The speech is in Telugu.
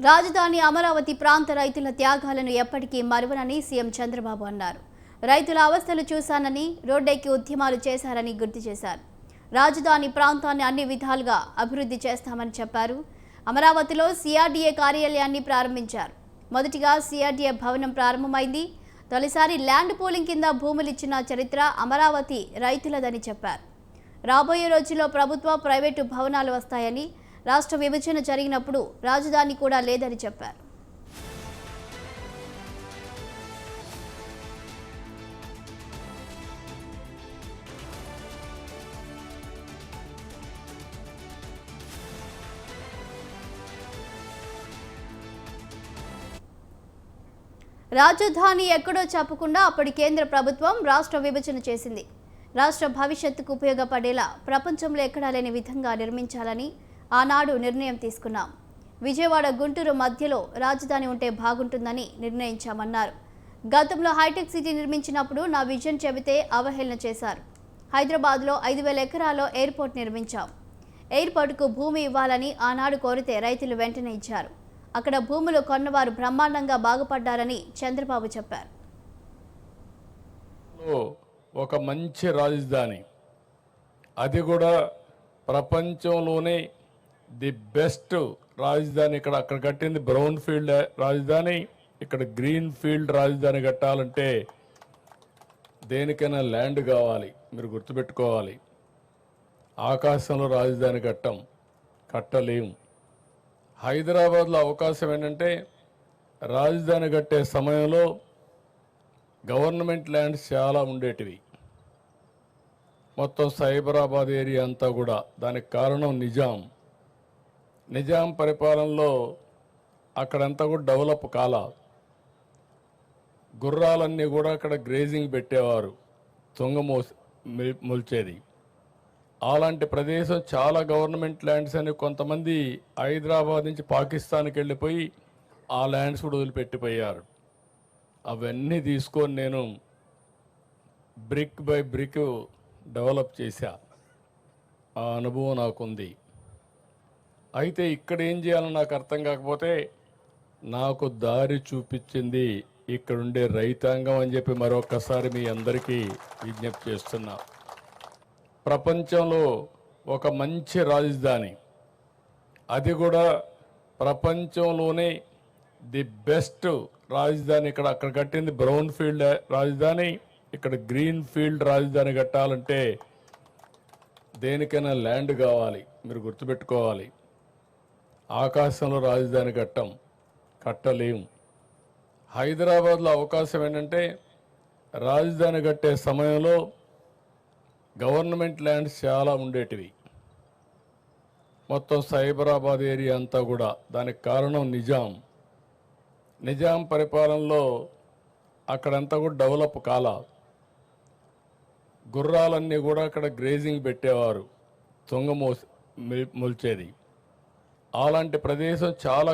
రాజధాని అమరావతి ప్రాంత రైతుల త్యాగాలను ఎప్పటికీ మరువనని సీఎం చంద్రబాబు అన్నారు. రైతుల అవస్థలు చూశానని, రోడ్డెక్కి ఉద్యమాలు చేశారని గుర్తు చేశారు. రాజధాని ప్రాంతాన్ని అన్ని విధాలుగా అభివృద్ధి చేస్తామని చెప్పారు. అమరావతిలో సిఆర్డీఏ కార్యాలయాన్ని ప్రారంభించారు. మొదటిగా సిఆర్డీఏ భవనం ప్రారంభమైంది. తొలిసారి ల్యాండ్ పూలింగ్ కింద భూములిచ్చిన చరిత్ర అమరావతి రైతులదని చెప్పారు. రాబోయే రోజుల్లో ప్రభుత్వ, ప్రైవేటు భవనాలు వస్తాయని, రాష్ట్ర విభజన జరిగినప్పుడు రాజధాని కూడా లేదని చెప్పారు. రాజధాని ఎక్కడో చెప్పకుండా అప్పటి కేంద్ర ప్రభుత్వం రాష్ట్ర విభజన చేసింది. రాష్ట్ర భవిష్యత్తుకు ఉపయోగపడేలా ప్రపంచంలో ఎక్కడా లేని విధంగా నిర్మించాలని ఆనాడు నిర్ణయం తీసుకున్నాం. విజయవాడ, గుంటూరు మధ్యలో రాజధాని ఉంటే బాగుంటుందని నిర్ణయించామన్నారు. గతంలో హైటెక్ సిటీ నిర్మించినప్పుడు నా విజన్ చెబితే అవహేళన చేశారు. హైదరాబాద్లో 5,000 ఎకరాల్లో ఎయిర్పోర్ట్ నిర్మించాం. ఎయిర్పోర్టుకు భూమి ఇవ్వాలని ఆనాడు కోరితే రైతులు వెంటనే ఇచ్చారు. అక్కడ భూములు కొన్నవారు బ్రహ్మాండంగా బాగుపడ్డారని చంద్రబాబు చెప్పారు. ఒక మంచి రాజధాని, అది కూడా ప్రపంచంలోనే ది బెస్ట్ రాజధాని. అక్కడ కట్టింది బ్రౌన్ ఫీల్డ్ రాజధాని, ఇక్కడ గ్రీన్ ఫీల్డ్ రాజధాని కట్టాలంటే దేనికైనా ల్యాండ్ కావాలి. మీరు గుర్తుపెట్టుకోవాలి, ఆకాశంలో రాజధాని కట్టలేము. హైదరాబాద్లో అవకాశం ఏంటంటే రాజధాని కట్టే సమయంలో గవర్నమెంట్ ల్యాండ్స్ చాలా ఉండేటివి. మొత్తం సైబరాబాద్ ఏరియా అంతా కూడా. దానికి కారణం నిజాం పరిపాలనలో అక్కడంతా కూడా డెవలప్ కాల. గుర్రాలన్నీ కూడా అక్కడ గ్రేజింగ్ పెట్టేవారు, మొల్చేది. అలాంటి ప్రదేశం చాలా గవర్నమెంట్ ల్యాండ్స్ అని కొంతమంది హైదరాబాద్ నుంచి పాకిస్తాన్కి వెళ్ళిపోయి ఆ ల్యాండ్స్ కూడా వదిలిపెట్టిపోయారు. అవన్నీ తీసుకొని నేను బ్రిక్ బై బ్రిక్ డెవలప్ చేశా. ఆ అనుభవం నాకుంది. అయితే ఇక్కడ ఏం చేయాలో నాకు అర్థం కాకపోతే నాకు దారి చూపించింది ఇక్కడుండే రైతాంగం అని చెప్పి మరొకసారి మీ అందరికీ విజ్ఞప్తి చేస్తున్నా. ప్రపంచంలో ఒక మంచి రాజధాని, అది కూడా ప్రపంచంలోనే ది బెస్ట్ రాజధాని. అక్కడ కట్టింది బ్రౌన్ ఫీల్డ్ రాజధాని, ఇక్కడ గ్రీన్ ఫీల్డ్ రాజధాని కట్టాలంటే దేనికైనా ల్యాండ్ కావాలి. మీరు గుర్తుపెట్టుకోవాలి, ఆకాశంలో రాజధాని కట్టలేము. హైదరాబాద్లో అవకాశం ఏంటంటే రాజధాని కట్టే సమయంలో గవర్నమెంట్ ల్యాండ్స్ చాలా ఉండేటివి. మొత్తం సైబరాబాద్ ఏరియా అంతా కూడా. దానికి కారణం నిజాం పరిపాలనలో అక్కడంతా కూడా డెవలప్ కాల. గుర్రాలన్నీ కూడా అక్కడ గ్రేజింగ్ పెట్టేవారు, మొల్చేది. అలాంటి ప్రదేశం చాలా